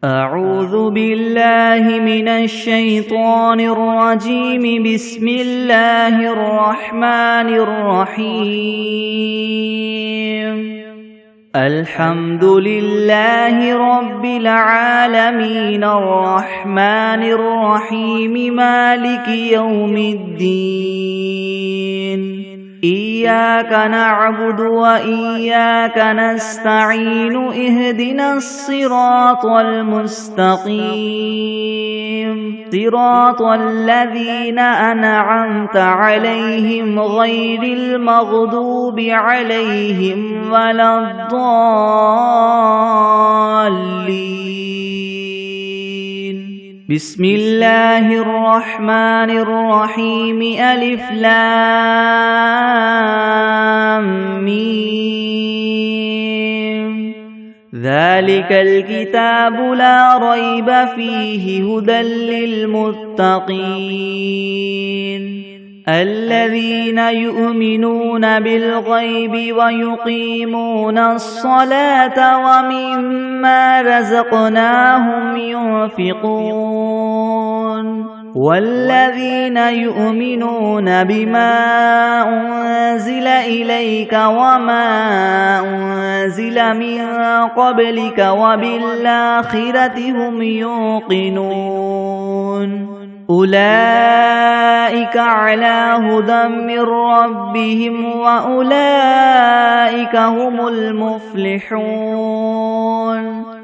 أعوذ بالله من الشيطان الرجيم. بسم الله الرحمن الرحيم. الحمد لله رب العالمين الرحمن الرحيم مالك يوم الدين. إياك نعبد وإياك نستعين. اهدنا الصراط المستقيم صراط الذين أنعمت عليهم غير المغضوب عليهم ولا الضالين. بسم الله الرحمن الرحيم. ألف لام ميم. ذلك الكتاب لا ريب فيه هدى للمتقين الذين يؤمنون بالغيب ويقيمون الصلاة ومما رزقناهم ينفقون والذين يؤمنون بما أنزل إليك وما أنزل من قبلك وبالآخرة هم يوقنون أولئك على هدى من ربهم وأولئك هم المفلحون.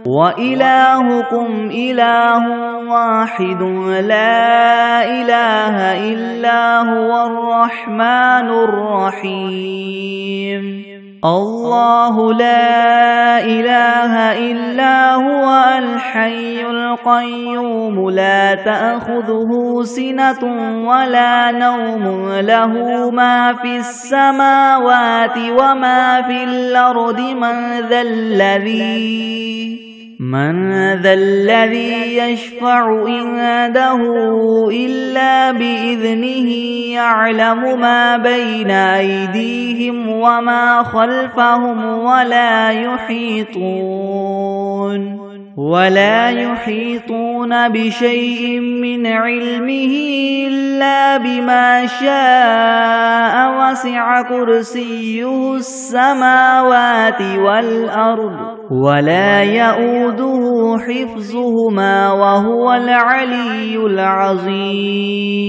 وإلهكم إله واحد لا إله إلا هو الرحمن الرحيم. الله لا إله إلا هو الحي القيوم لا تأخذه سنة ولا نوم له ما في السماوات وما في الأرض. من ذا الذي يشفع عنده إلا بإذنه. يعلم ما بين أيديهم وما خلفهم ولا يحيطون بشيء من علمه إلا بما شاء. وسع كرسيه السماوات والأرض ولا يؤوده حفظهما وهو العلي العظيم.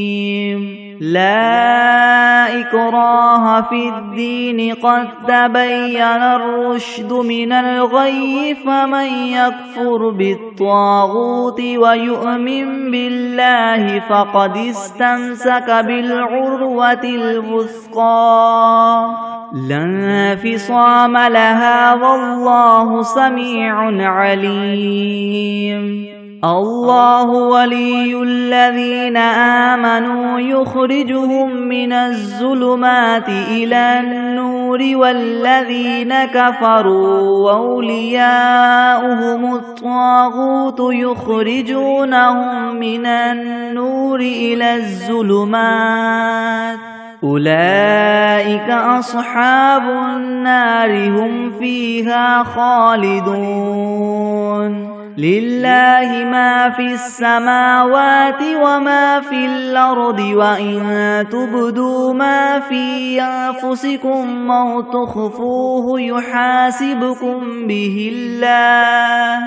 لا إكراه في الدين قد تبين الرشد من الغي. فمن يكفر بالطاغوت ويؤمن بالله فقد استمسك بالعروة الوثقى لا انفصام لها والله سميع عليم. الله ولي الذين آمنوا يخرجهم من الظلمات إلى النور والذين كفروا أولياؤهم الطاغوت يخرجونهم من النور إلى الظلمات. أولئك أصحاب النار هم فيها خالدون. لله ما في السماوات وما في الأرض وإن تبدوا ما في أنفسكم أو تخفوه يحاسبكم به الله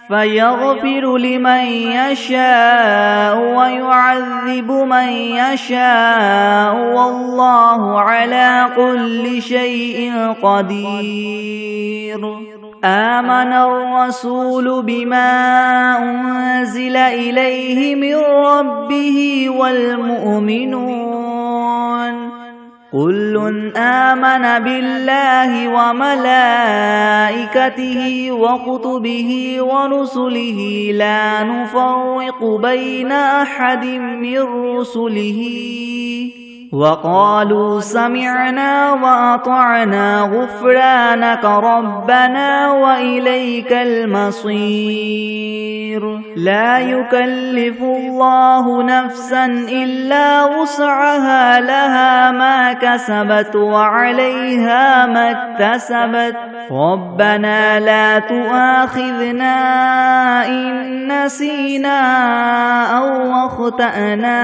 فيغفر لمن يشاء ويعذب من يشاء والله على كل شيء قدير. آمن الرسول بما أنزل إليه من ربه والمؤمنون كل آمن بالله وملائكته وكتبه ورسله لا نفرق بين أحد من رسله وقالوا سمعنا وأطعنا غفرانك ربنا وإليك المصير. لا يكلف الله نفسا إلا وسعها لها ما كسبت وعليها ما اكتسبت. ربنا لا تؤاخذنا إن نسينا أو أخطأنا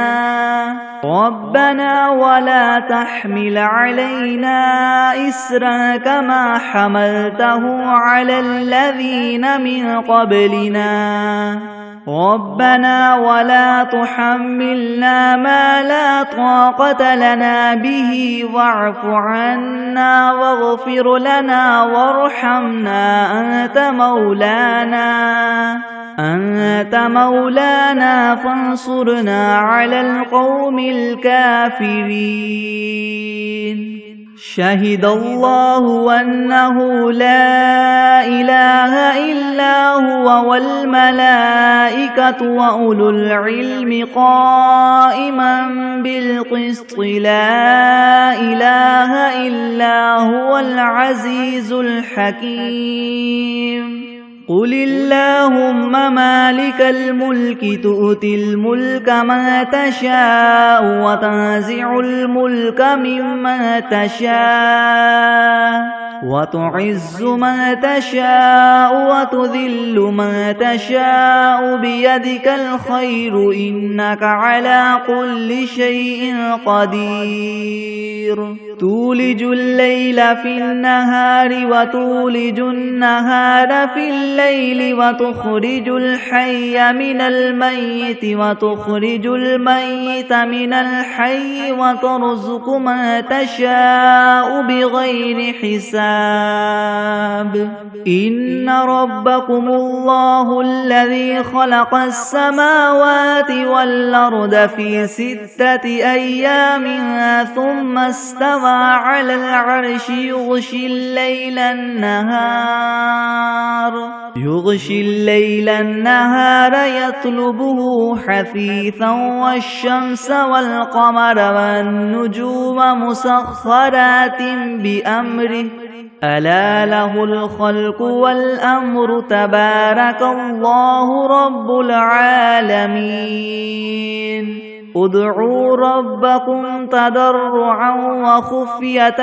ربنا ولا تحمل علينا إسرا كما حملته على الذين من قبلنا ربنا ولا تحملنا ما لا طاقة لنا به واعف عنا واغفر لنا وارحمنا أنت مولانا فانصرنا على القوم الكافرين شهد الله أنه لا إله إلا هو والملائكة وأولو العلم قائما بالقسط لا إله إلا هو العزيز الحكيم قل اللهم مالك الملك تؤتي الملك من تشاء وتنزع الملك ممن تشاء وتعز من تشاء وتذل من تشاء بيدك الخير إنك على كل شيء قدير تولج الليل في النهار وتولج النهار في الليل وتخرج الحي من الميت وتخرج الميت من الحي وترزق من تشاء بغير حساب إن ربكم الله الذي خلق السماوات والأرض في 6 أيام ثم استوى على العرش يغشي الليل النهار يطلبه حثيثا والشمس والقمر والنجوم مسخرات بأمره ألا له الخلق والأمر تبارك الله رب العالمين ادعوا ربكم تضرعا وخفية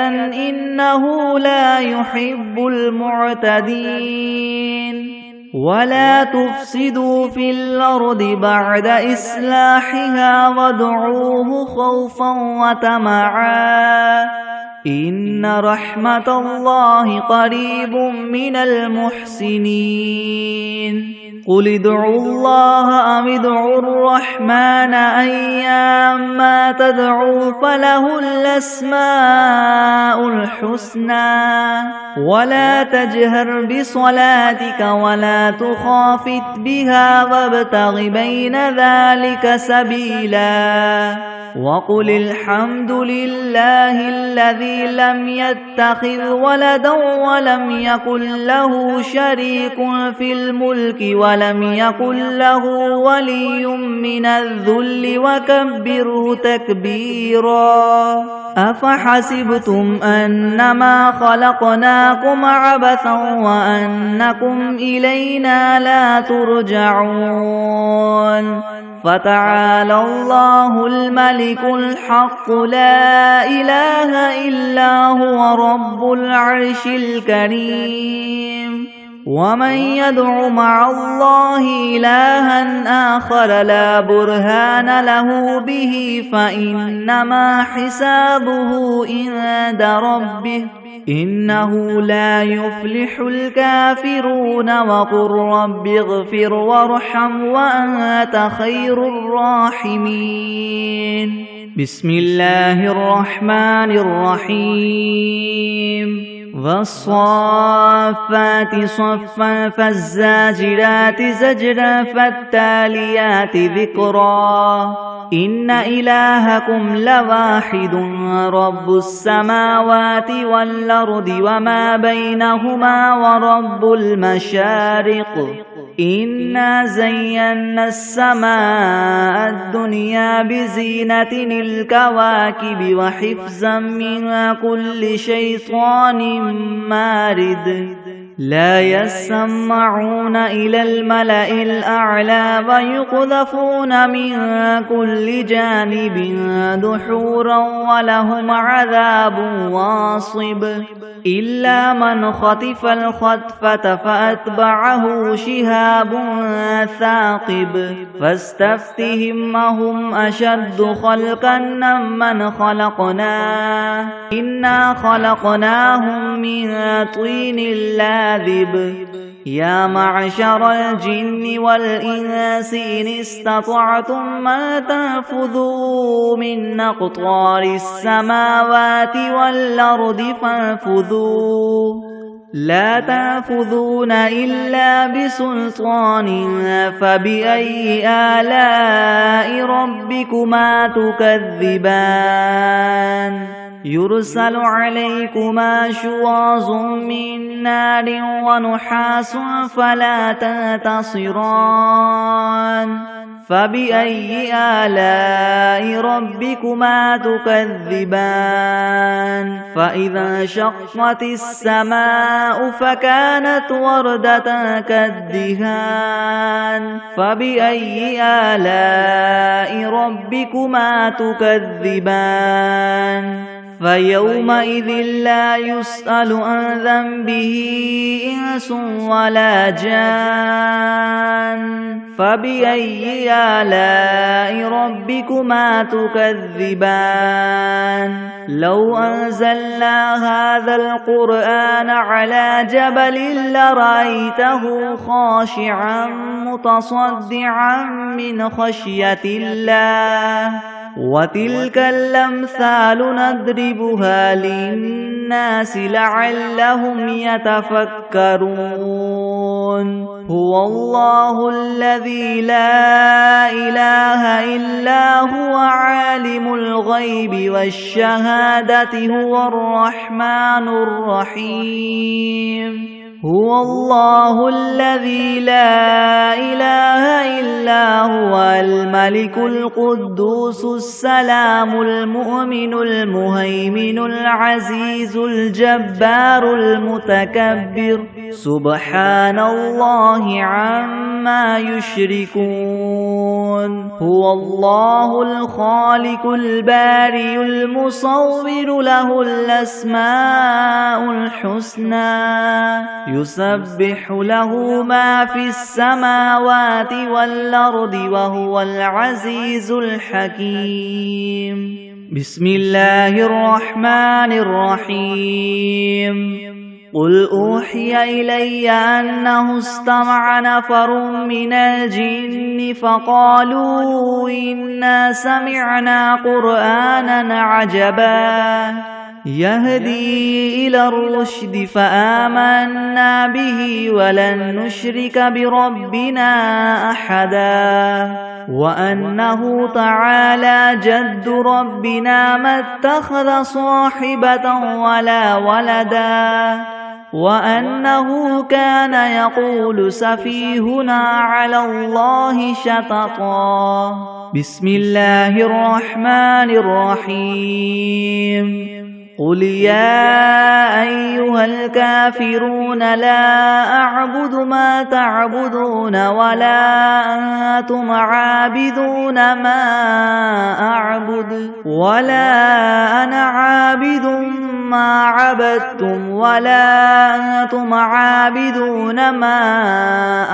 إنه لا يحب المعتدين ولا تفسدوا في الأرض بعد إصلاحها وادعوه خوفا وطمعا إن رحمة الله قريب من المحسنين قل ادعوا الله أم ادعوا الرحمن أيما تدعوا فله الأسماء الحسنى ولا تجهر بصلاتك ولا تخافت بها وابتغ بين ذلك سبيلا وقل الحمد لله الذي لم يتخذ ولدا ولم يكن له شريك في الملك ولم يكن له ولي من الذل وكبره تكبيرا أفحسبتم أنما خلقناكم عبثا وأنكم إلينا لا ترجعون فتعالى الله الملك الحق لا إله إلا هو رب العرش الكريم ومن يدع مع الله إلها آخر لا برهان له به فإنما حسابه عند ربه إنه لا يفلح الكافرون وقل رب اغفر وارحم وأنت خير الراحمين بسم الله الرحمن الرحيم والصافات صفا فالزاجرات زجرا فالتاليات ذكرا إن إلهكم لواحد رب السماوات والأرض وما بينهما ورب المشارق إنا زينا السماء الدنيا بزينة الكواكب وحفظا من كل شيطان مارد لا يسمعون إلى الملأ الأعلى ويقذفون من كل جانب دحورا ولهم عذاب واصب إلا من خطف الخطفة فأتبعه شهاب ثاقب فاستفتهم أهم أشد خلقا ممن خلقنا إنا خلقناهم من طين لاذب يا معشر الجن والإنس إن استطعتم ما تنفذوا من أقطار السماوات والأرض فانفذوا لا تنفذون إلا بسلطان فبأي آلاء ربكما تكذبان يرسل عليكما شواظ من نار ونحاس فلا تنتصران فبأي آلاء ربكما تكذبان فإذا انشقت السماء فكانت وردة كالدهان فبأي آلاء ربكما تكذبان فيومئذ لا يسأل عن ذنبه إنس ولا جان فبأي آلاء ربكما تكذبان لو أنزلنا هذا القرآن على جبل لرأيته خاشعا متصدعا من خشية الله وتلك الأمثال نضربها للناس لعلهم يتفكرون هو الله الذي لا إله إلا هو عالم الغيب والشهادة هو الرحمن الرحيم هو الله الذي لا إله إلا هو الملك القدوس السلام المؤمن المهيمن العزيز الجبار المتكبر سبحان الله عما يشركون هو الله الخالق البارئ المصور له الأسماء الحسنى يسبح له ما في السماوات والأرض وهو العزيز الحكيم بسم الله الرحمن الرحيم قل أوحي إلي أنه استمع نفر من الجن فقالوا إنا سمعنا قرآنا عجبا يهدي إلى الرشد فآمنا به ولن نشرك بربنا أحدا وأنه تعالى جد ربنا ما اتخذ صاحبة ولا ولدا وأنه كان يقول سفيهنا على الله شططا بسم الله الرحمن الرحيم قل يا أيها الكافرون لا أعبد ما تعبدون ولا أنتم عابدون ما أعبد ولا أنا عابد ما عبدتم ولا أنتم عابدون ما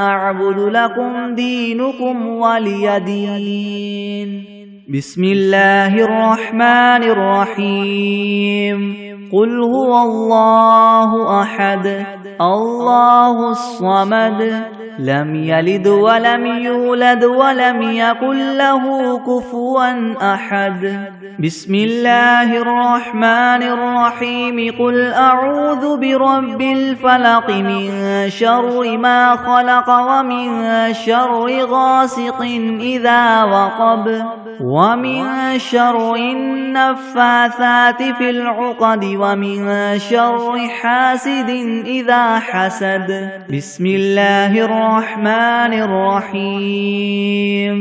أعبد لكم دينكم ولي دين بسم الله الرحمن الرحيم قل هو الله أحد الله الصمد لم يلد ولم يولد ولم يكن له كفوا أحد بسم الله الرحمن الرحيم قل أعوذ برب الفلق من شر ما خلق ومن شر غاسق إذا وقب ومن شر النفاثات في العقد ومن شر حاسد إذا حسد بسم الله الرحمن الرحيم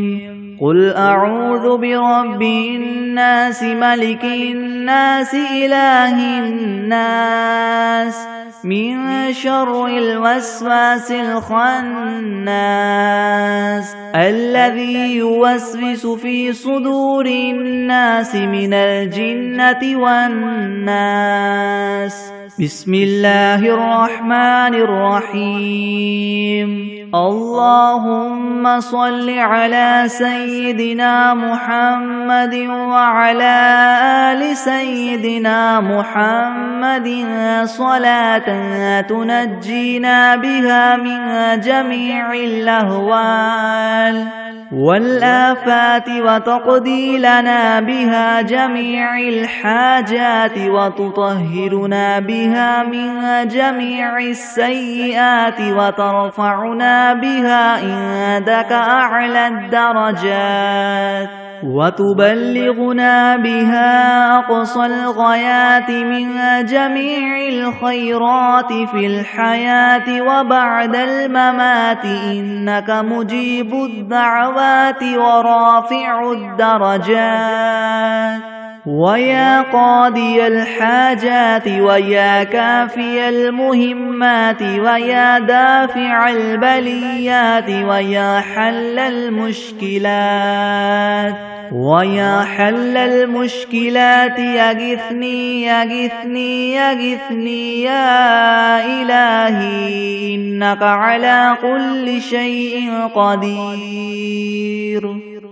قل أعوذ برب الناس ملك الناس إله الناس من شر الوسواس الخناس الذي يوسوس في صدور الناس من الجنة والناس. بسم الله الرحمن الرحيم. اللهم صل على سيدنا محمد وعلى آل سيدنا محمد صلاة تنجينا بها من جميع الأهوال والآفات وتقضي لنا بها جميع الحاجات وتطهرنا بها من جميع السيئات وترفعنا بها عندك أعلى الدرجات وتبلغنا بها أقصى الغايات من جميع الخيرات في الحياة وبعد الممات إنك مجيب الدعوات ورافع الدرجات ويا قاضي الحاجات ويا كافي المهمات ويا دافع البليات ويا حل المشكلات يغثني يا إلهي إنك على كل شيء قدير.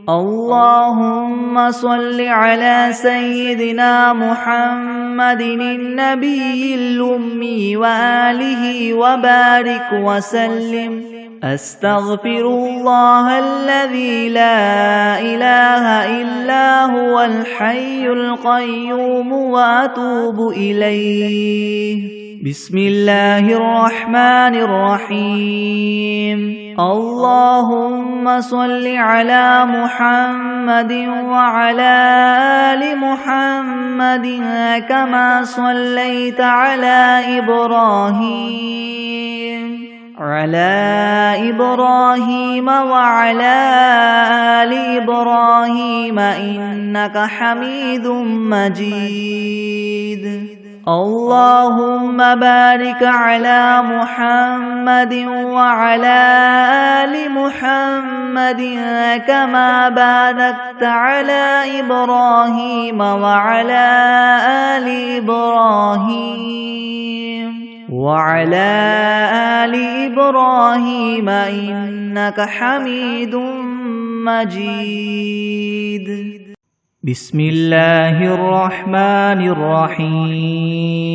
اللهم صل على سيدنا محمد النبي الأمي وآله وبارك وسلم. أستغفر الله الذي لا إله إلا هو الحي القيوم وأتوب إليه. بسم الله الرحمن الرحيم. اللهم صل على محمد وعلى آل محمد كما صليت على إبراهيم وعلى آل إبراهيم إنك حميد مجيد. اللهم بارك على محمد وعلى آل محمد كما باركت على إبراهيم وعلى آل إبراهيم إنك حميد مجيد. بسم الله الرحمن الرحيم.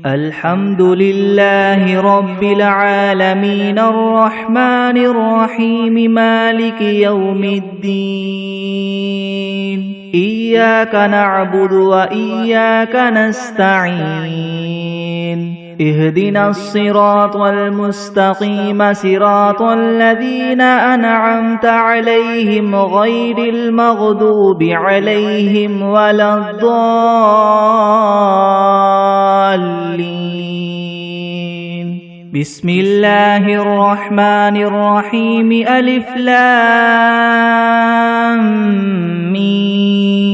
الحمد لله رب العالمين الرحمن الرحيم مالك يوم الدين. إياك نعبد وإياك نستعين. اهدنا الصراط المستقيم صراط الذين أنعمت عليهم غير المغضوب عليهم ولا الضالين. بسم الله الرحمن الرحيم. ألف لام ميم.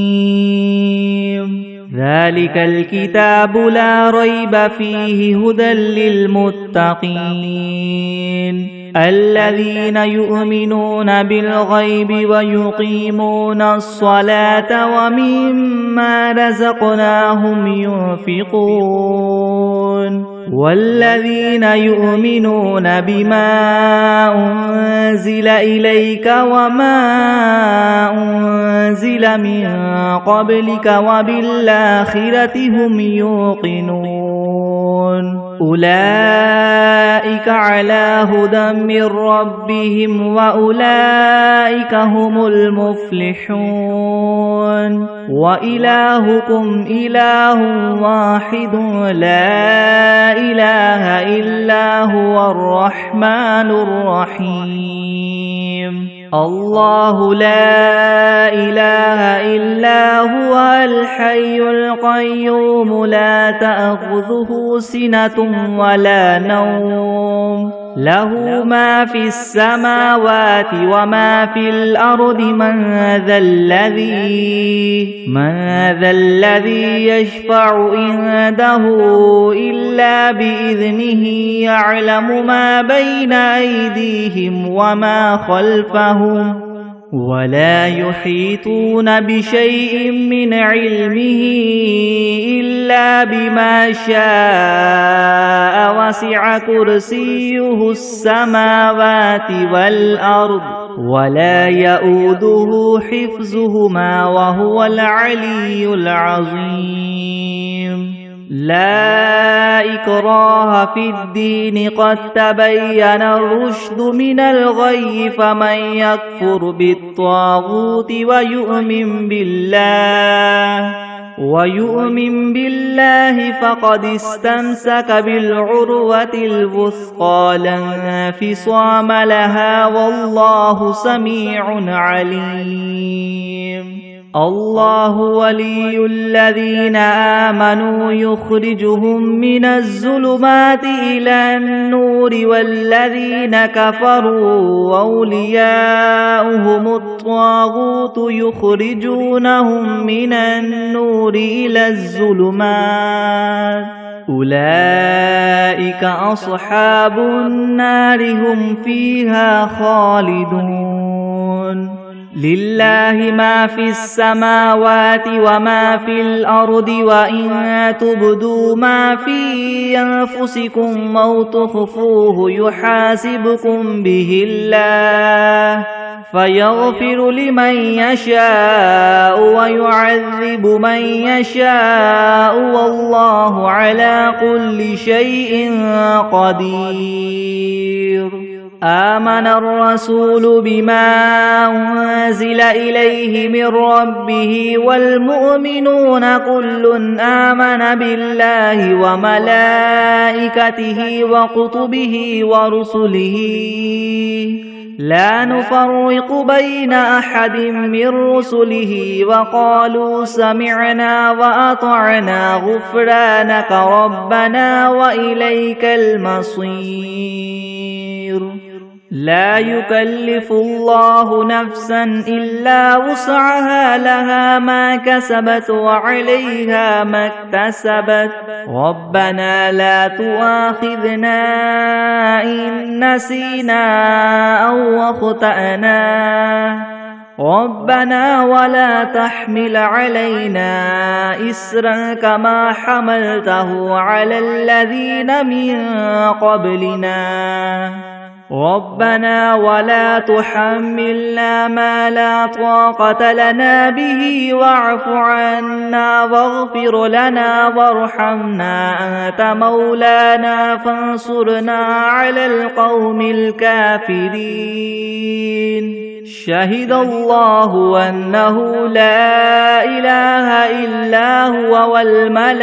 ذلك الكتاب لا ريب فيه هدى للمتقين الذين يؤمنون بالغيب ويقيمون الصلاة ومما رزقناهم ينفقون والذين يؤمنون بما أنزل إليك وما أنزل من قبلك وبالآخرة هم يوقنون أولئك على هدى من ربهم وأولئك هم المفلحون وإلهكم إله واحد لا إله إلا هو الرحمن الرحيم. الله لا إله إلا هو الحي القيوم لا تأخذه سنة ولا نوم له ما في السماوات وما في الأرض من ذا الذي يشفع عنده إلا بإذنه يعلم ما بين أيديهم وما خلفهم ولا يحيطون بشيء من علمه إلا بما شاء وسع كرسيه السماوات والأرض ولا يؤوده حفظهما وهو العلي العظيم لا إكراه في الدين قد تبين الرشد من الغي فمن يكفر بالطاغوت ويؤمن بالله فقد استمسك بالعروة الوثقى لا انفصام لها والله سميع عليم الله ولي الذين آمنوا يخرجهم من الظلمات إلى النور والذين كفروا أولياؤهم الطاغوت يخرجونهم من النور إلى الظلمات أولئك أصحاب النار هم فيها خالدون لله ما في السماوات وما في الأرض وإن تبدوا ما في أنفسكم أو تخفوه يحاسبكم به الله فيغفر لمن يشاء ويعذب من يشاء والله على كل شيء قدير آمن الرسول بما أنزل إليه من ربه والمؤمنون كل آمن بالله وملائكته وكتبه ورسله لا نفرق بين أحد من رسله وقالوا سمعنا وأطعنا غفرانك ربنا وإليك المصير لا يكلف الله نفسا إلا وسعها لها ما كسبت وعليها ما اكتسبت ربنا لا تؤاخذنا إن نسينا أو أخطأنا ربنا ولا تحمل علينا إسرا كما حملته على الذين من قبلنا ربنا ولا تحملنا ما لا طاقة لنا به واعف عنا واغفر لنا وارحمنا أنت مولانا فانصرنا على القوم الكافرين شهد الله أنه لا إله إلا هو والملائكة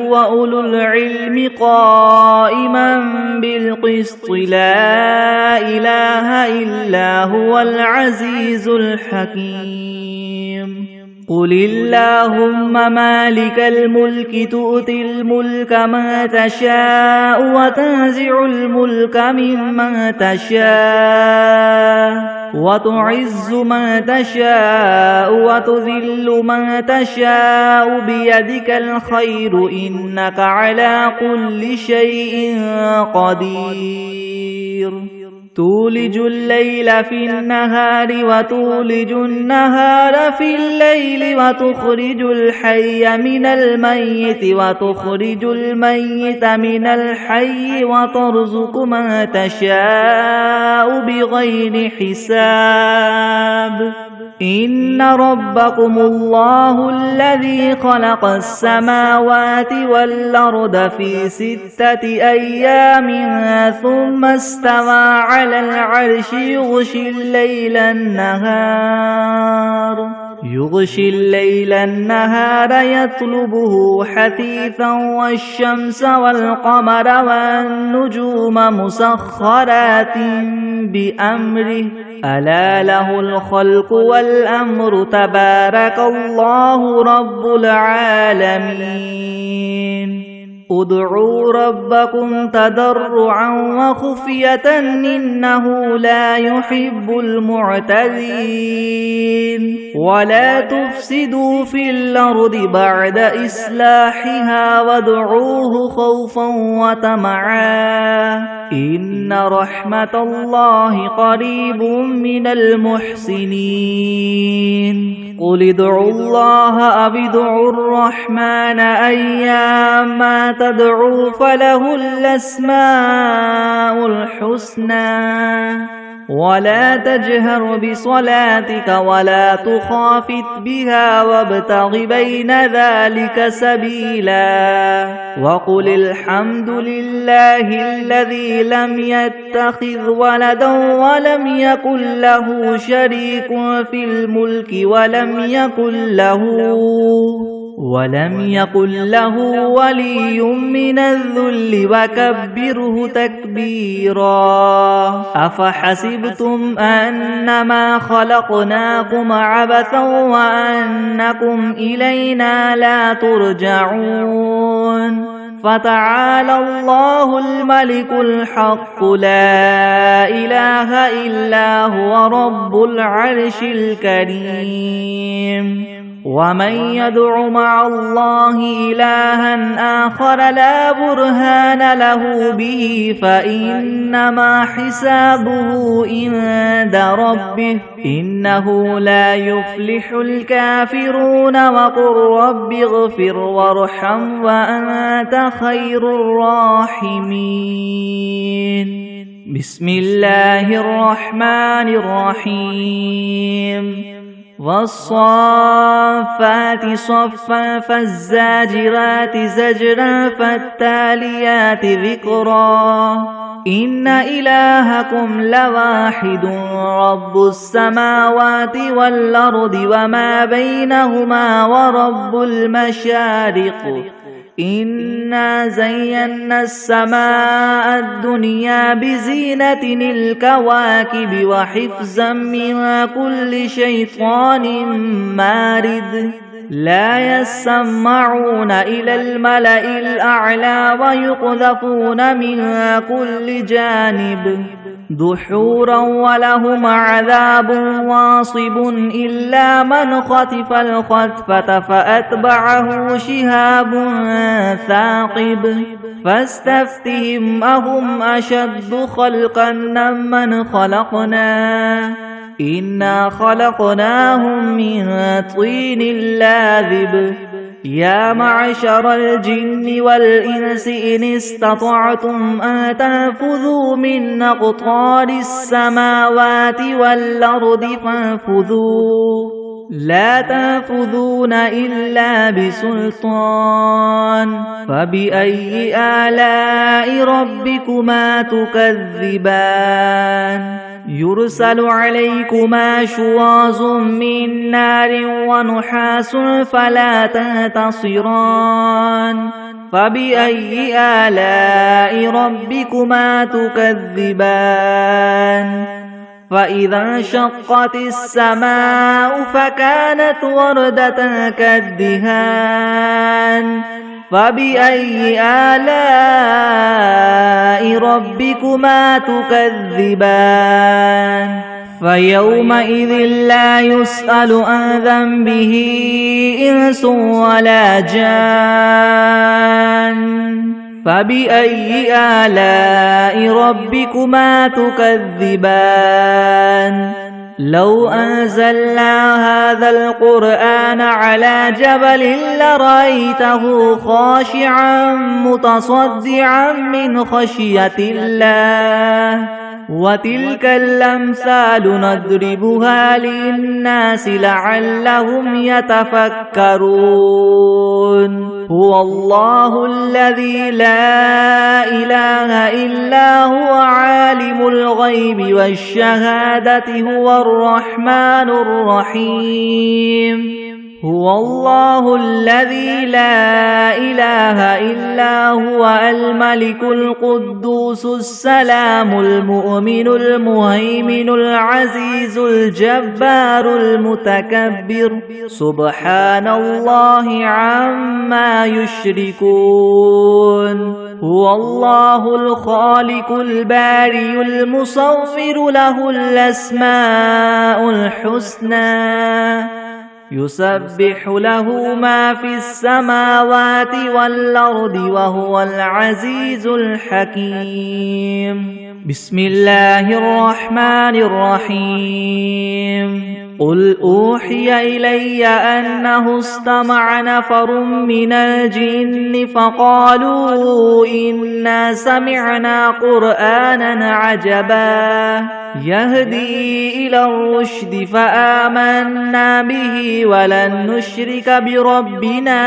وأولو العلم قائما بالقسط لا إله إلا هو العزيز الحكيم قل اللهم مالك الملك تؤتي الملك من تشاء وتنزع الملك ممن تشاء وتعز من تشاء وتذل من تشاء بيدك الخير إنك على كل شيء قدير تولج الليل في النهار وتولج النهار في الليل وتخرج الحي من الميت وتخرج الميت من الحي وترزق من تشاء بغير حساب إن ربكم الله الذي خلق السماوات والأرض في 6 أيام ثم استوى على العرش يغشي الليل النهار يطلبه حثيثا والشمس والقمر والنجوم مسخرات بأمره ألا له الخلق والأمر تبارك الله رب العالمين ادعوا ربكم تضرعا وخفية إنه لا يحب المعتدين ولا تفسدوا في الأرض بعد إصلاحها وادعوه خوفا وطمعا إن رحمة الله قريب من المحسنين قل ادعوا الله أو ادعوا الرحمن أيما تدعوا فله الأسماء الحسنى ولا تجهر بصلاتك ولا تخافت بها وابتغ بين ذلك سبيلا وقل الحمد لله الذي لم يتخذ ولدا ولم يكن له شريك في الملك ولم يكن له ولي من الذل وكبره تكبيرا أفحسبتم أنما خلقناكم عبثا وأنكم إلينا لا ترجعون فتعالى الله الملك الحق لا إله إلا هو رب العرش الكريم ومن يدع مع الله إلها آخر لا برهان له به فإنما حسابه عند ربه إنه لا يفلح الكافرون وقل رب اغفر وارحم وأنت خير الراحمين بسم الله الرحمن الرحيم والصافات صفا فالزاجرات زجرا فالتاليات ذكرا إن إلهكم لواحد رب السماوات والأرض وما بينهما ورب المشارق إنا زينا السماء الدنيا بزينة الكواكب وحفظا من كل شيطان مارد لا يسمعون إلى الملأ الأعلى ويقذفون من كل جانب دحورا ولهم عذاب واصب إلا من خطف الخطفة فأتبعه شهاب ثاقب فاستفتهم أهم أشد خلقا ممن خلقنا إنا خلقناهم من طين لاذب يا معشر الجن والإنس إن استطعتم أن تنفذوا من أقطار السماوات والأرض فانفذوا لا تنفذون إلا بسلطان فبأي آلاء ربكما تكذبان يرسل عليكما شواظ من نار ونحاس فلا تنتصران فبأي آلاء ربكما تكذبان فإذا انشقت السماء فكانت وردة كالدهان فبأي آلاء ربكما تكذبان فيومئذ لا يسأل عن ذنبه إنس ولا جان فبأي آلاء ربكما تكذبان لو أنزلنا هذا القرآن على جبل لرأيته خاشعا متصدعا من خشية الله وتلك الأمثال نضربها للناس لعلهم يتفكرون هو الله الذي لا إله إلا هو عالم الغيب والشهادة هو الرحمن الرحيم هو الله الذي لا إله إلا هو الملك القدوس السلام المؤمن المهيمن العزيز الجبار المتكبر سبحان الله عما يشركون هو الله الخالق البارئ المصور له الأسماء الحسنى يسبح له ما في السماوات والأرض وهو العزيز الحكيم بسم الله الرحمن الرحيم قل أوحي إلي أنه استمع نفر من الجن فقالوا إنا سمعنا قرآنا عجبا يهدي إلى الرشد فآمنا به ولن نشرك بربنا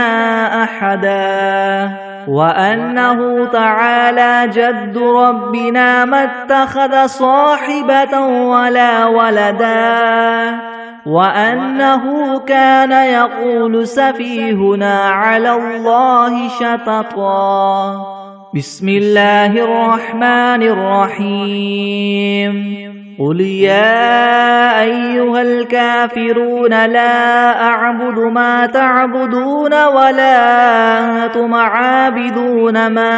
أحدا وأنه تعالى جد ربنا ما اتخذ صاحبة ولا ولدا وأنه كان يقول سفيهنا على الله شططا بسم الله الرحمن الرحيم قل يا أيها الكافرون لا أعبد ما تعبدون ولا أنتم عابدون ما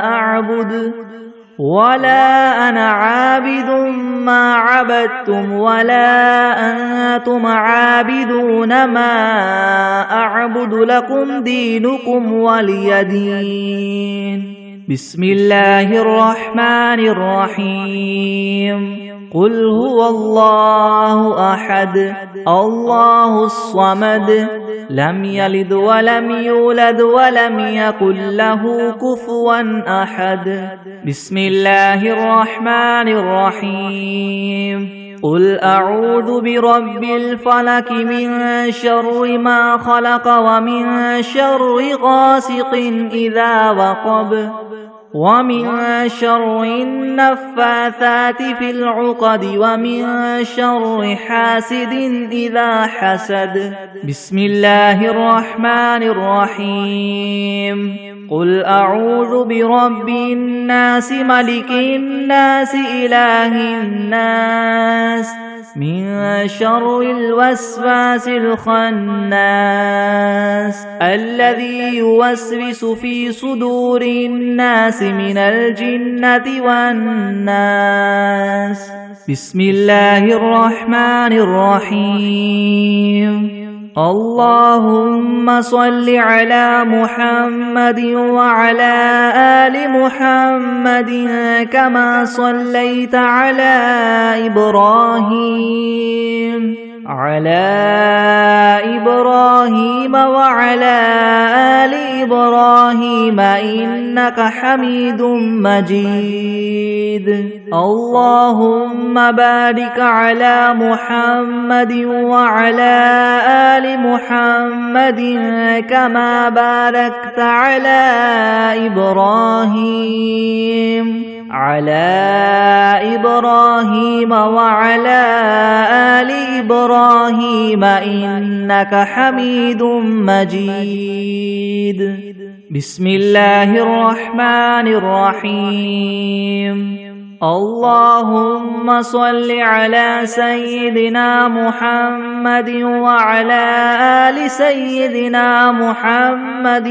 أعبد ولا أنا عابد ما عبدتم ولا أنتم عابدون ما أعبد لكم دينكم ولي دين بسم الله الرحمن الرحيم قل هو الله أحد الله الصمد لم يلد ولم يولد ولم يكن له كفوا أحد بسم الله الرحمن الرحيم قل أعوذ برب الفلك من شر ما خلق ومن شر غاسق إذا وقب ومن شر النفاثات في العقد ومن شر حاسد إذا حسد بسم الله الرحمن الرحيم قل أعوذ برب الناس ملك الناس إله الناس من شر الوسواس الخناس الذي يوسوس في صدور الناس من الجنة والناس بسم الله الرحمن الرحيم اللهم صل على محمد وعلى آل محمد كما صليت على إبراهيم وعلى آل إبراهيم إنك حميد مجيد اللهم بارك على محمد وعلى آل محمد كما باركت على إبراهيم وعلى آل إبراهيم إنك حميد مجيد بسم الله الرحمن الرحيم اللهم صل على سيدنا محمد وعلى آل سيدنا محمد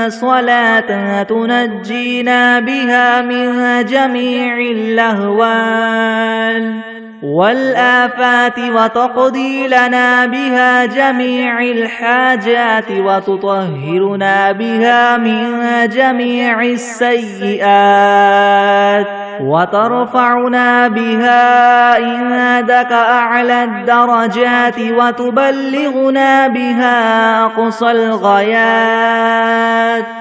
صلاة تنجينا بها من جميع الأهوال والآفات وتقضي لنا بها جميع الحاجات وتطهرنا بها من جميع السيئات وترفعنا بها عندك أعلى الدرجات وتبلغنا بها أقصى الغايات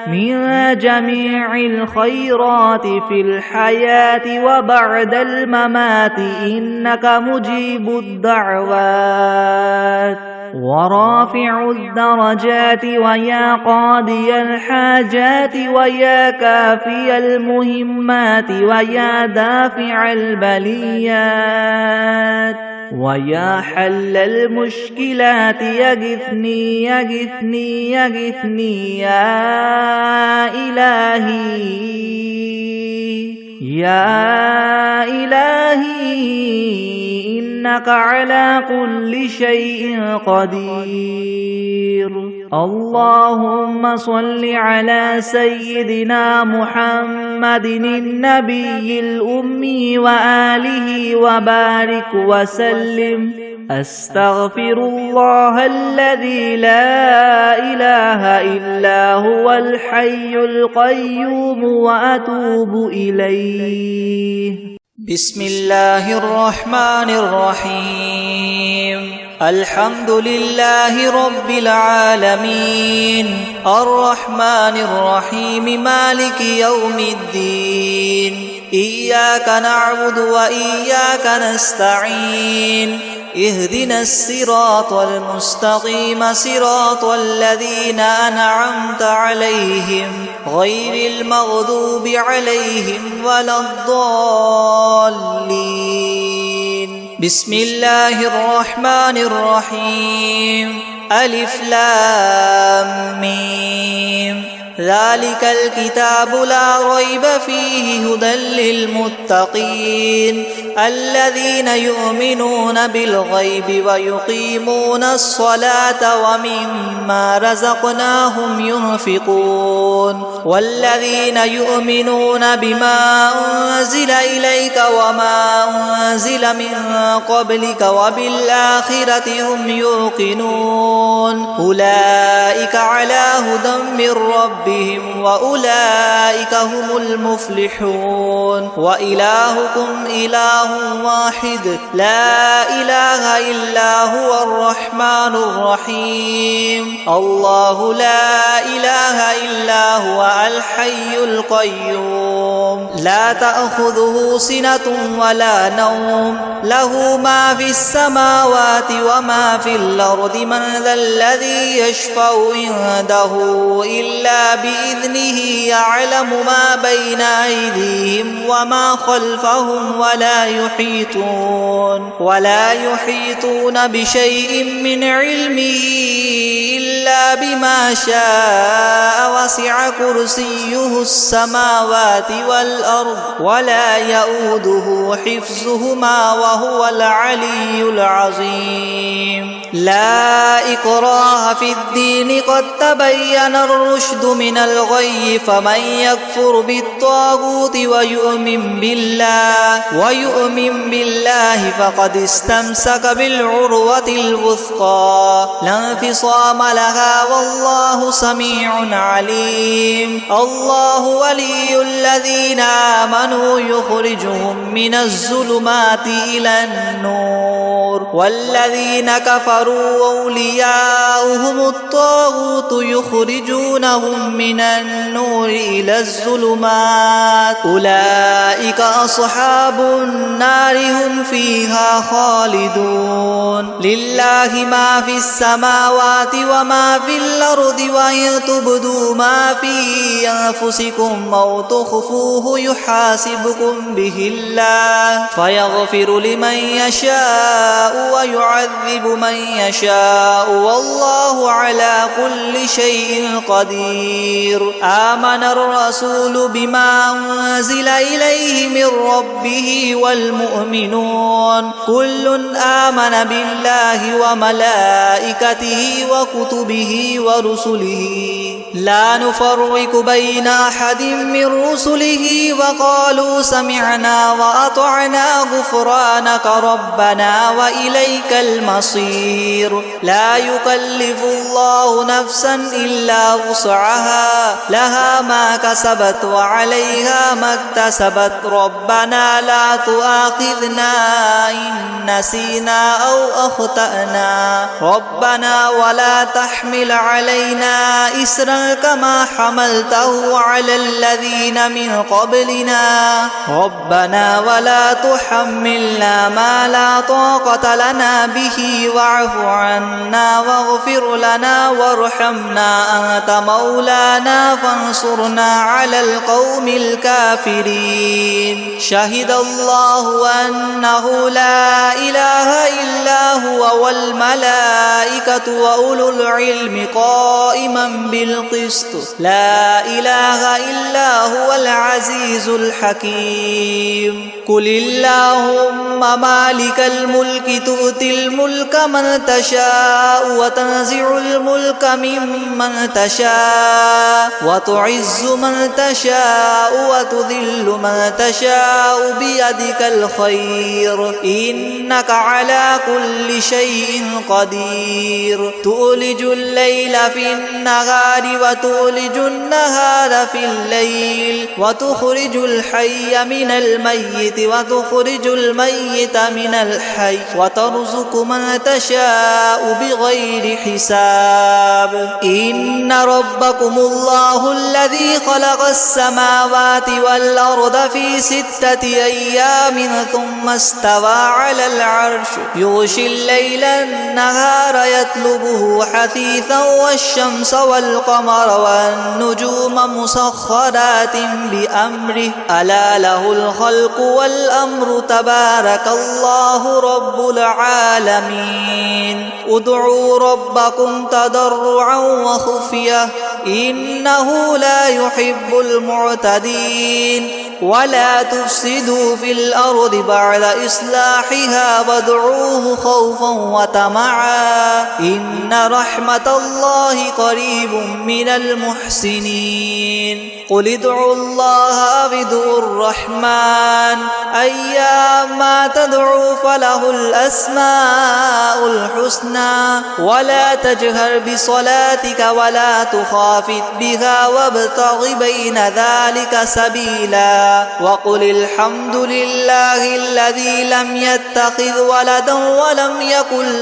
من جميع الخيرات في الحياة وبعد الممات إنك مجيب الدعوات ورافع الدرجات ويا قاضي الحاجات ويا كافي المهمات ويا دافع البليات ويا حل المشكلات يغثني يغثني يغثني يا إلهي يا إلهي إنك على كل شيء قدير. اللهم صل على سيدنا محمد النبي الأمي وآله وبارك وسلم. أستغفر الله الذي لا إله إلا هو الحي القيوم وأتوب إليه. بسم الله الرحمن الرحيم. الحمد لله رب العالمين الرحمن الرحيم مالك يوم الدين. إياك نعبد وإياك نستعين. اهدنا الصراط المستقيم صراط الذين أنعمت عليهم غير المغضوب عليهم ولا الضالين. بسم الله الرحمن الرحيم. ألف لام ميم. ذلك الكتاب لا ريب فيه هدى للمتقين الذين يؤمنون بالغيب ويقيمون الصلاة ومما رزقناهم ينفقون والذين يؤمنون بما أنزل إليك وما أنزل من قبلك وبالآخرة هم يوقنون أولئك على هدى من ربهم وأولئك هم المفلحون. وإلهكم إله واحد لا إله إلا هو الرحمن الرحيم. الله لا إله إلا هو الحي القيوم لا تأخذه سنة ولا نوم له ما في السماوات وما في الأرض من ذا الذي يشفع عنده إلا بإذنه يعلم ما بين أيديهم وما خلفهم ولا يحيطون بشيء من علمه إلا بما شاء وسع كرسيه السماوات والأرض ولا يؤوده حفظهما وهو العلي العظيم. لا إكراه في الدين قد تبين الرشد من الغي فمن يكفر بالطاغوت ويؤمن بالله فقد استمسك بالعروة الوثقى لا انفصام لها والله سميع عليم. الله ولي الذين آمنوا يخرجهم من الظلمات إلى النور والذين كفروا أولياؤهم الطاغوت يخرجونهم من النور إلى الظلمات أولئك أصحاب النار هم فيها خالدون. لله ما في السماوات وما في الأرض وإن تبدوا ما في أنفسكم أو تخفوه يحاسبكم به الله فيغفر لمن يشاء ويعذب من يشاء والله على كل شيء قدير. آمن الرسول بما أنزل إليه من ربه والمؤمنون كل آمن بالله وملائكته وكتبه ورسله لا نفرق بين أحد من رسله وقالوا سمعنا وأطعنا غفرانك ربنا وإليك المصير. لا يكلف الله نفسا إلا وسعها لها ما كسبت وعليها ما اكتسبت ربنا لا تؤاخذنا إن نسينا أو أخطأنا ربنا ولا تحمل علينا إسرا كما حملته على الذين من قبلنا ربنا ولا تحملنا ما لا طاقة لنا به واعف عنا واغفر لنا وارحمنا أنت مولانا فانصرنا على القوم الكافرين. شهد الله أنه لا إله إلا هو والملائكة وأولو العلم قائما بالقسط لا إله إلا هو العزيز الحكيم قل اللهم مالك الملك تؤتي الملك من تشاء وتنزع الملك ممن تشاء وتعز من تشاء وتذل من تشاء بيدك الخير إنك على كل شيء قدير تولج الليل في النهار وتولج النهار في الليل وتخرج الحي من الميت وتخرج الميت من الحي وترزق من تشاء بغير حساب إن ربكم الله الذي خلق السماوات والأرض في 6 أيام ثم استوى على العرش يغشي الليل النهار يطلبه حثيثا والشمس والقمر والنجوم مسخرات بأمره ألا له الخلق والأمر تبارك الله رب العالمين ادعوا ربكم تضرعا وخفية إنه لا يحب المعتدين ولا تفسدوا في الأرض بعد إصلاحها وادعوه خوفا وطمعا إن رحمة الله قريب من المحسنين قل ادعوا الله أو ادعوا الرحمن أيما تدعوا فله الأسماء الحسنى ولا تجهر بصلاتك ولا تخافت بها وابتغ بين ذلك سبيلا وقل الحمد لله الذي لم يتخذ ولدا ولم يكن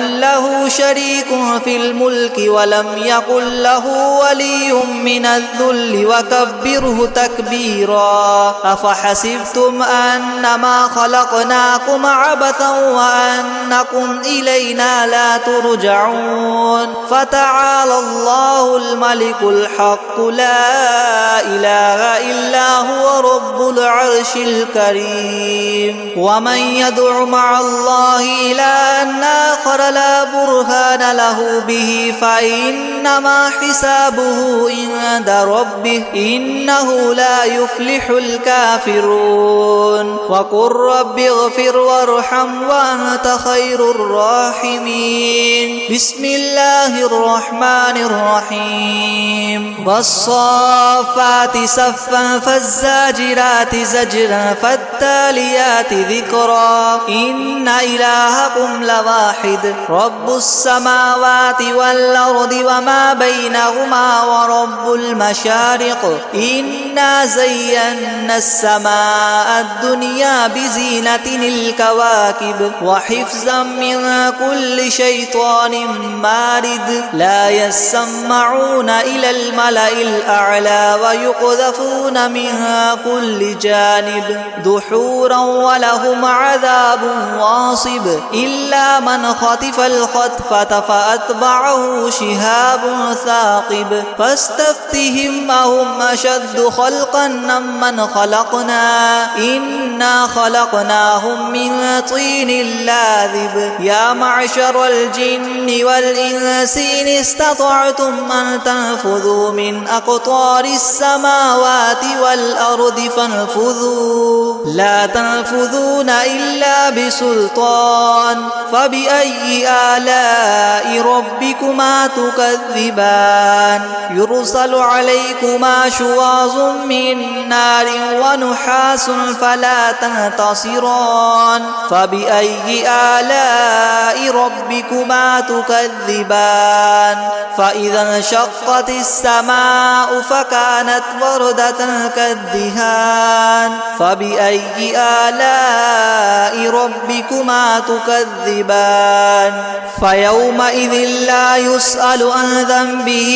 له شريك في الملك ولم يكن له ولي من الذل وكبره تكبيرا أفحسبتم أنما خلقناكم عبثا وأنكم إلينا لا ترجعون فتعالى الله الملك الحق لا إله إلا هو رب العرش الكريم ومن يدع مع الله إلها آخر لا برهان له به فإنما حسابه عند ربه إنه لا يفلح الكافرون وقل رب اغفر وارحم وأنت خير الراحمين بسم الله الرحمن الرحيم والصافات صفا فالزاجرات زجرا فالتاليات ذكرا إن إلهكم لواحد رب السماوات والأرض وما بينهما ورب المشارق إنا زينا السماء الدنيا بزينة الكواكب وحفظا من كل شيطان مارد لا يسمعون إلى الملأ الأعلى ويقذفون من كل جانب دحورا ولهم عذاب واصب إلا من خطف الخطفة فأتبعه شهاب ثاقب فاستفتهم أهم أشد خلقا ممن خلقنا إنا خلقناهم من طين لاذب يا معشر الجن والإنس إن استطعتم أن تنفذوا من أقطار السماوات والأرض فانفذوا لا تنفذون إلا بسلطان فبأي آلاء ربكما تكذبان يرسل عليكما شواظ من نار ونحاس فلا تنتصران فبأي آلاء ربكما تكذبان فإذا انشقت السماء فكانت وردة كالدهان فبأي آلاء ربكما تكذبان فيومئذ لا يسأل عن ذنبه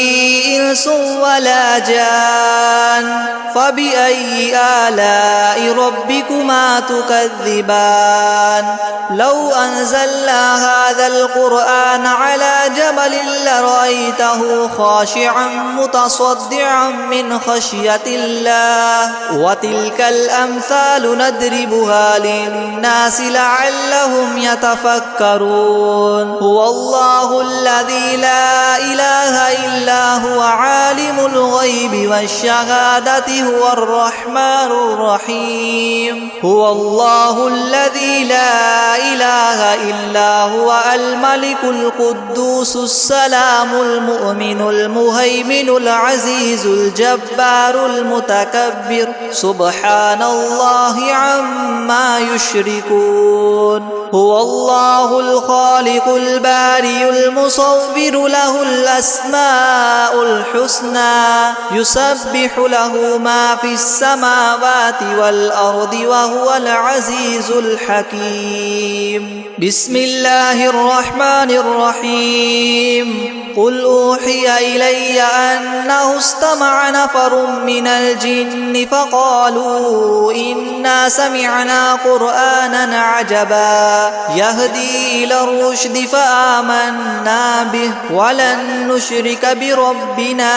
إنس ولا جان فبأي آلاء ربكما أيهما تكذبان لو أنزلنا هذا القرآن على جبل لرأيته خاشعا متصدعا من خشية الله وتلك الأمثال نضربها للناس لعلهم يتفكرون هو الله الذي لا إله إلا هو عالم الغيب والشهادة هو الرحمن الرحيم هو الله الذي لا إله إلا هو الملك القدوس السلام المؤمن المهيمن العزيز الجبار المتكبر سبحان الله عما يشركون هو الله الخالق البارئ المصور له الأسماء الحسنى يسبح له ما في السماوات والأرض وهو العزيز الحكيم بسم الله الرحمن الرحيم قل أوحي إلي أنه استمع نفر من الجن فقالوا إنا سمعنا قرآنا عجبا يهدي إلى الرشد فآمنا به ولن نشرك بربنا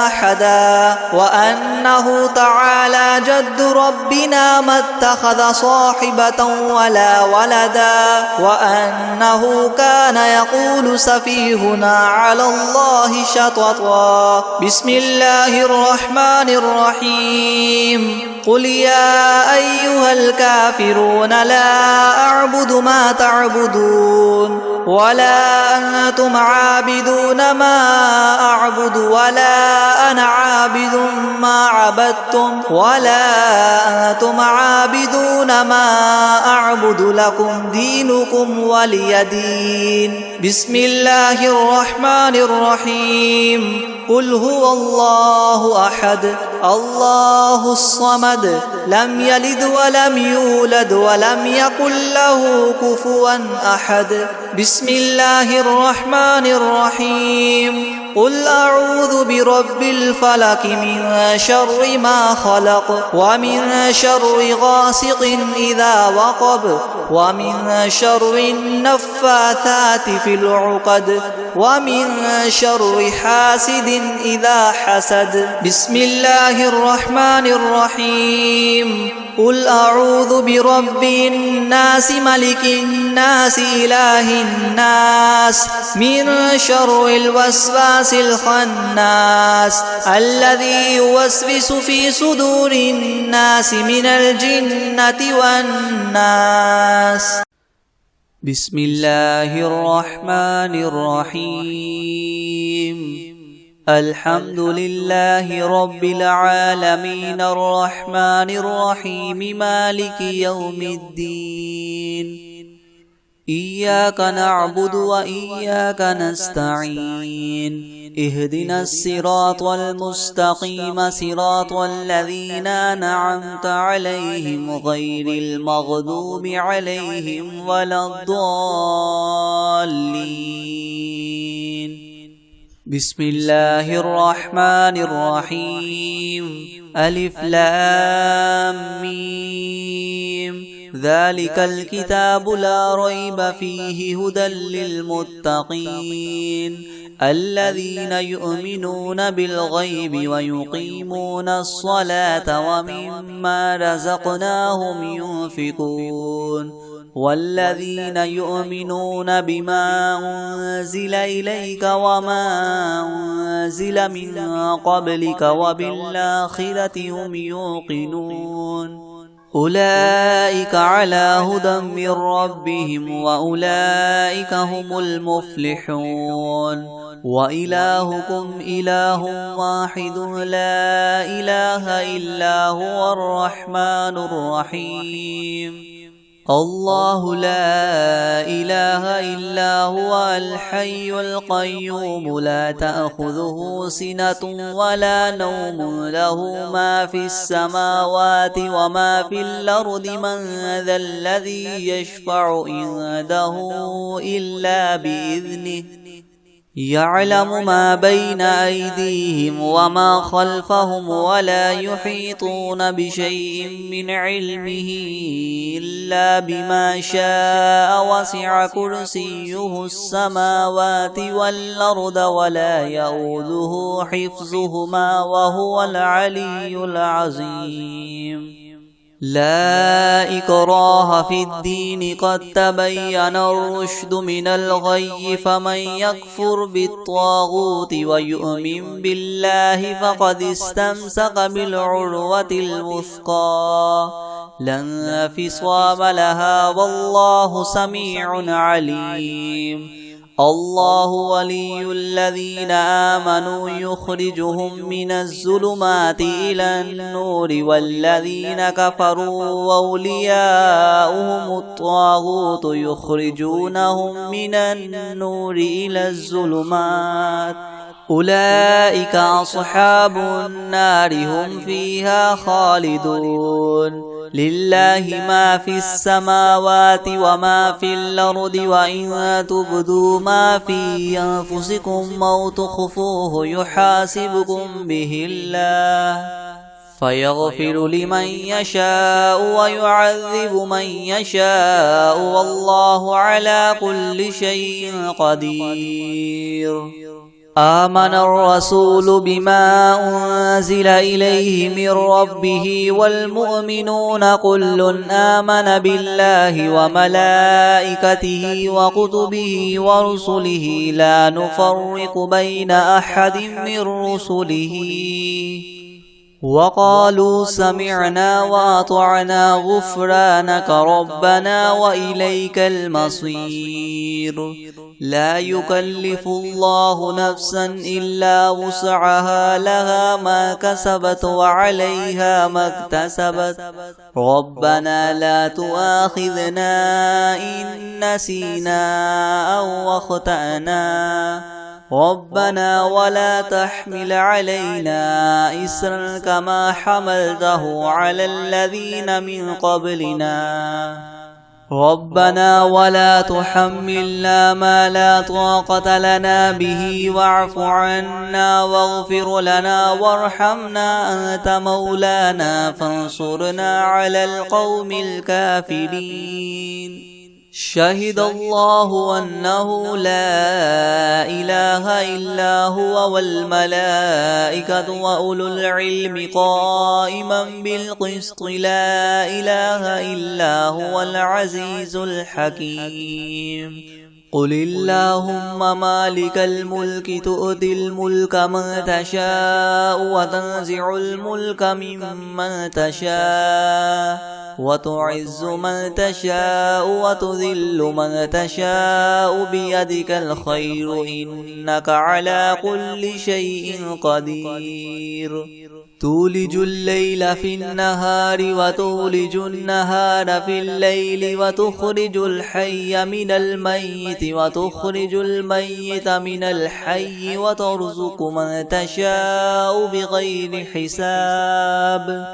أحدا وأنه تعالى جد ربنا ما اتخذ صاحبة ولا ولدا وأنه كان يقول سفيهنا على الله شططا بسم الله الرحمن الرحيم قل يا أيها الكافرون لا أعبد ما تعبدون ولا أنتم عابدون ما أعبد ولا أنا عابد ما عبدتم ولا أنتم عابدون ما أعبد لكم دينكم ولي دين بسم الله الرحمن الرحيم قل هو الله أحد الله الصمد لم يلد ولم يولد ولم يكن له كفوا أحد بسم الله الرحمن الرحيم قل أعوذ برب الفلق من شر ما خلق ومن شر غاسق إذا وقب ومن شر النفاثات في العقد ومن شر حاسد إذا حسد بسم الله الرحمن الرحيم قل أعوذ برب الناس ملك الناس إله الناس من شر الوسواس الخناس الذي يوسوس في صدور الناس من الجنة والناس بسم الله الرحمن الرحيم الحمد لله رب العالمين الرحمن الرحيم مالك يوم الدين إياك نعبد وإياك نستعين اهدنا الصراط المستقيم صراط الذين أنعمت عليهم غير المغضوب عليهم ولا الضالين بسم الله الرحمن الرحيم ألف لام ميم ذلك الكتاب لا ريب فيه هدى للمتقين الذين يؤمنون بالغيب ويقيمون الصلاة ومما رزقناهم ينفقون والذين يؤمنون بما أنزل إليك وما أنزل من قبلك وبالآخرة هم يوقنون أولئك على هدى من ربهم وأولئك هم المفلحون وإلهكم إله واحد لا إله إلا هو الرحمن الرحيم الله لا إله إلا هو الحي القيوم لا تأخذه سنة ولا نوم له ما في السماوات وما في الأرض من ذا الذي يشفع عنده إلا بإذنه يعلم ما بين أيديهم وما خلفهم ولا يحيطون بشيء من علمه إلا بما شاء وسع كرسيه السماوات والأرض ولا يؤوده حفظهما وهو العلي العظيم لا إكراه في الدين قد تبين الرشد من الغي فمن يكفر بالطاغوت ويؤمن بالله فقد استمسك بالعروة الوثقى لا انفصام لها والله سميع عليم الله ولي الذين آمنوا يخرجهم من الظلمات إلى النور والذين كفروا أولياؤهم الطاغوت يخرجونهم من النور إلى الظلمات أولئك أصحاب النار هم فيها خالدون لله ما في السماوات وما في الأرض وإن تبدوا ما في أنفسكم أو تخفوه يحاسبكم به الله فيغفر لمن يشاء ويعذب من يشاء والله على كل شيء قدير آمن الرسول بما أنزل إليه من ربه والمؤمنون كل آمن بالله وملائكته وكتبه ورسله لا نفرق بين أحد من رسله وقالوا سمعنا وأطعنا غفرانك ربنا وإليك المصير لا يكلف الله نفسا إلا وسعها لها ما كسبت وعليها ما اكتسبت ربنا لا تؤاخذنا إن نسينا أو أخطأنا ربنا ولا تحمل علينا إسرا كما حملته على الذين من قبلنا ربنا ولا تحملنا ما لا طاقة لنا به واعف عنا واغفر لنا وارحمنا أنت مولانا فانصرنا على القوم الكافرين شهد الله أنه لا إله إلا هو والملائكة وأولو العلم قائما بالقسط لا إله إلا هو العزيز الحكيم قل اللهم مالك الملك تؤتي الملك من تشاء وتنزع الملك ممن تشاء وتعز من تشاء وتذل من تشاء بيدك الخير إنك على كل شيء قدير تولج الليل في النهار وتولج النهار في الليل وتخرج الحي من الميت وتخرج الميت من الحي وترزق من تشاء بغير حساب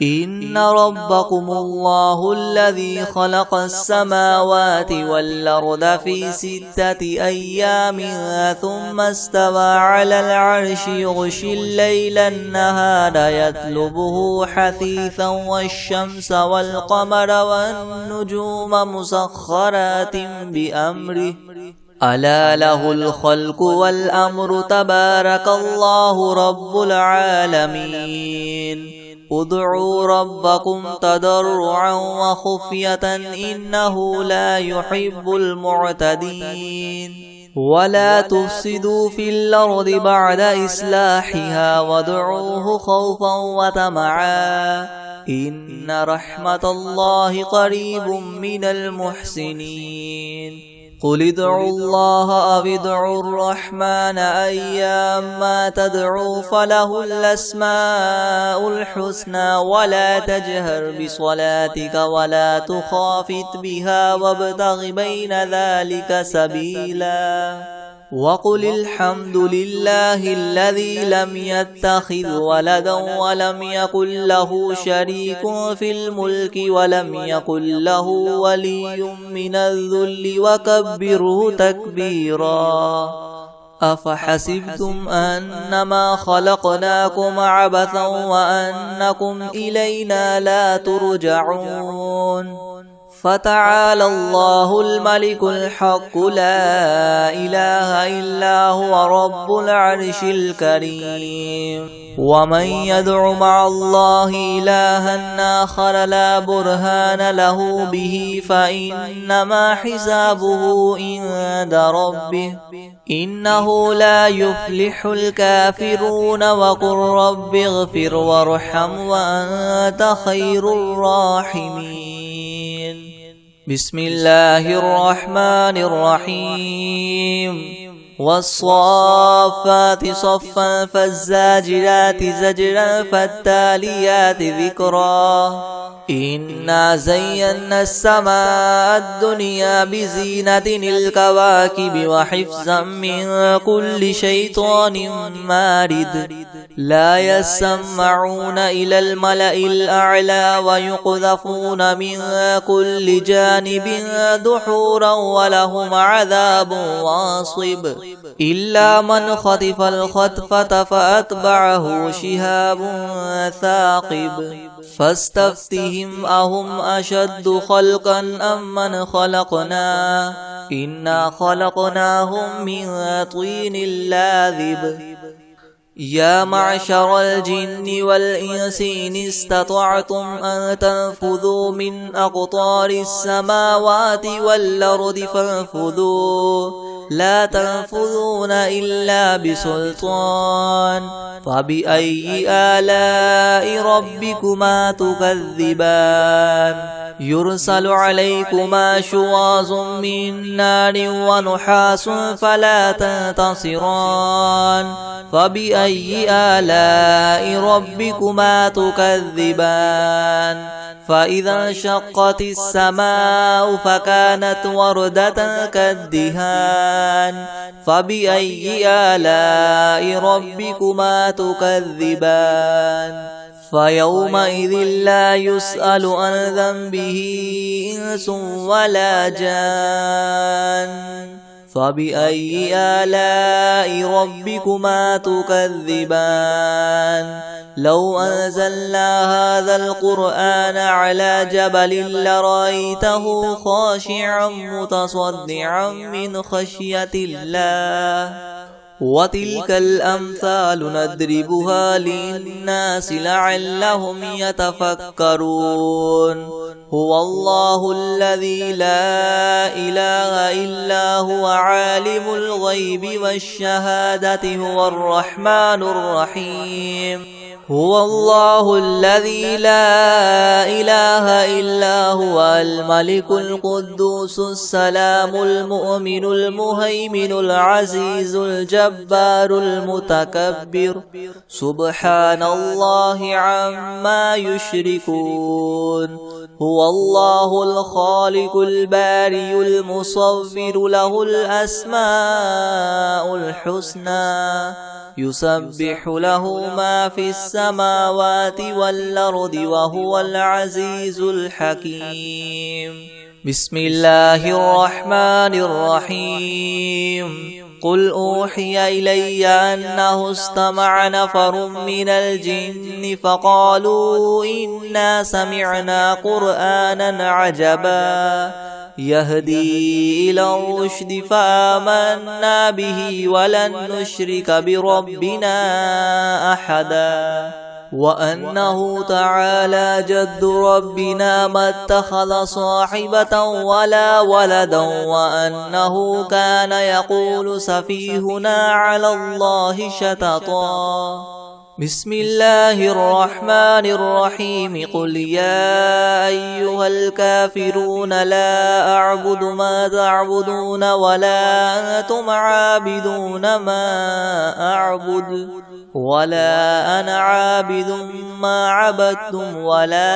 إن ربكم الله الذي خلق السماوات والأرض في 6 أيام ثم استوى على العرش يغشي الليل النهار يطلبه حثيثا والشمس والقمر والنجوم مسخرات بأمره ألا له الخلق والأمر تبارك الله رب العالمين ادعوا ربكم تضرعا وخفية إنه لا يحب المعتدين ولا تفسدوا في الأرض بعد إصلاحها وادعوه خوفا وطمعا إن رحمة الله قريب من المحسنين قل ادعوا الله أو ادعوا الرحمن أيما تدعوا فله الأسماء الحسنى ولا تجهر بصلاتك ولا تخافت بها وابتغ بين ذلك سبيلا وقل الحمد لله الذي لم يتخذ ولدا ولم يكن له شريك في الملك ولم يكن له ولي من الذل وكبره تكبيرا أفحسبتم أنما خلقناكم عبثا وأنكم إلينا لا ترجعون فتعالى الله الملك الحق لا إله إلا هو رب العرش الكريم ومن يدع مع الله إلها آخر لا برهان له به فإنما حسابه عند ربه إنه لا يفلح الكافرون وقل رب اغفر وارحم وأنت خير الراحمين بسم الله الرحمن الرحيم والصافات صفا فالزاجرات زجرا فالتاليات ذكرا إنا زينا السماء الدنيا بزينة الكواكب وحفظا من كل شيطان مارد لا يسمعون إلى الملأ الأعلى ويقذفون من كل جانب دحورا ولهم عذاب واصب إلا من خطف الخطفة فأتبعه شهاب ثاقب فاستفتهم أهم أشد خلقا أم من خلقنا إنا خلقناهم من طين لاذب يا معشر الجن والإنس إن استطعتم أن تنفذوا من أقطار السماوات والأرض فانفذوا لا تنفذون إلا بسلطان فبأي آلاء ربكما تكذبان يرسل عليكما شواظ من نار ونحاس فلا تنتصران فبأي آلاء ربكما تكذبان فإذا انشقت السماء فكانت وردة كالدهان فبأي آلاء ربكما تكذبان فيومئذ لا يسأل عن ذنبه إنس ولا جان فبأي آلاء ربكما تكذبان لو أنزلنا هذا القرآن على جبل لرأيته خاشعا متصدعا من خشية الله وتلك الأمثال نضربها للناس لعلهم يتفكرون هو الله الذي لا إله إلا هو عالم الغيب والشهادة هو الرحمن الرحيم هو الله الذي لا إله إلا هو الملك القدوس السلام المؤمن المهيمن العزيز الجبار المتكبر سبحان الله عما يشركون هو الله الخالق الباري المصور له الأسماء الحسنى يسبح له ما في السماوات والأرض وهو العزيز الحكيم بسم الله الرحمن الرحيم قل أوحي إلي أنه استمع نفر من الجن فقالوا إنا سمعنا قرآنا عجبا يهدي إلى الرشد فآمنا به ولن نشرك بربنا أحدا وأنه تعالى جد ربنا ما اتخذ صاحبة ولا ولدا وأنه كان يقول سفيهنا على الله شططا بسم الله الرحمن الرحيم قل يا أيها الكافرون لا أعبد ما تعبدون ولا أنتم عابدون ما أعبد ولا أنا عابد ما عبدتم ولا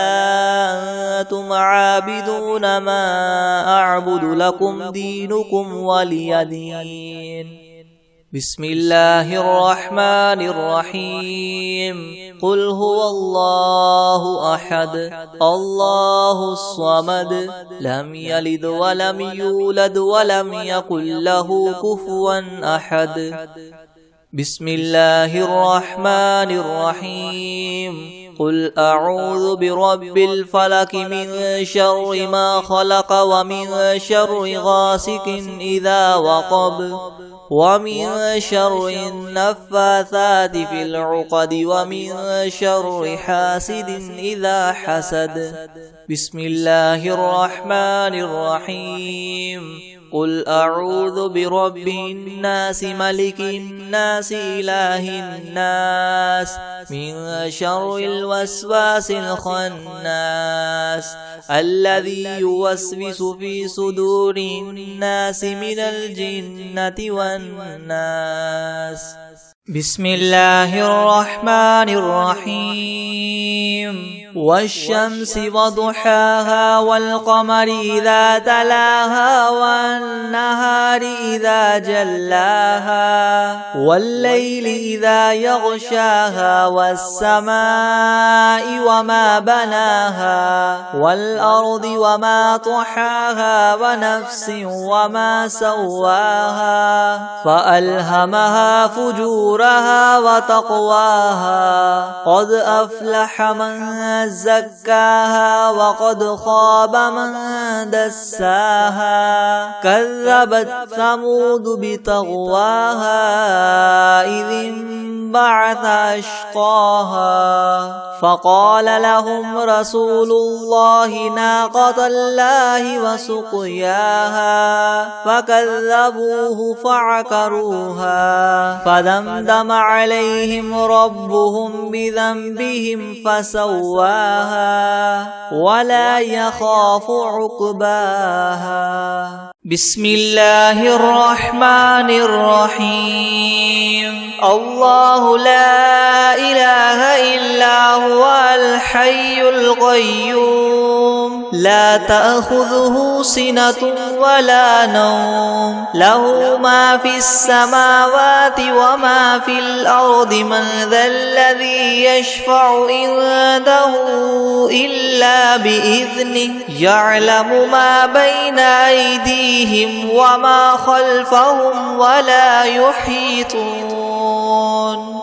أنتم عابدون ما أعبد لكم دينكم ولي دين بسم الله الرحمن الرحيم قل هو الله أحد الله الصمد لم يلد ولم يولد ولم يكن له كفوا أحد بسم الله الرحمن الرحيم قل أعوذ برب الفلك من شر ما خلق ومن شر غاسق إذا وقب ومن شر النفاثات في العقد ومن شر حاسد إذا حسد بسم الله الرحمن الرحيم قل أعوذ برب الناس ملك الناس إله الناس من شر الوسواس الخناس الذي يوسوس في صدور الناس من الجنة والناس بسم الله الرحمن الرحيم والشمس وضحاها والقمر إذا تلاها والنهار إذا جلاها والليل إذا يغشاها والسماء وما بناها والأرض وما طحاها ونفس وما سواها فألهمها فجورها وتقواها قد أفلح من زكاها وقد خاب من دساها كذبت ثمود بطغواها إذ انبعث أشقاها فقال لهم رسول الله ناقة الله وسقياها فكذبوه فعقروها فدمدم عليهم ربهم بذنبهم فسواها ولا يخاف عقباها بسم الله الرحمن الرحيم الله لا إله إلا هو الحي القيوم لا تأخذه سنة ولا نوم له ما في السماوات وما في الأرض من ذا الذي يشفع عنده إلا بإذنه يعلم ما بين أيديهم وما خلفهم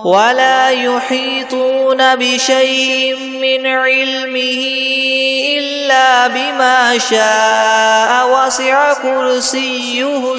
ولا يحيطون بشيء من علمه إلا بما شاء وسع كرسيه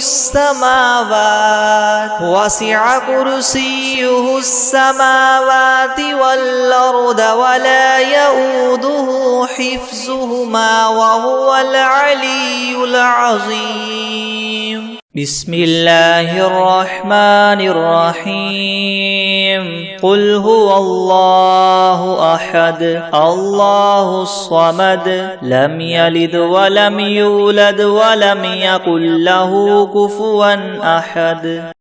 السماوات والأرض ولا يؤوده حفظهما وهو العلي العظيم بسم الله الرحمن الرحيم قل هو الله أحد الله الصمد لم يلد ولم يولد ولم يكن له كفوا أحد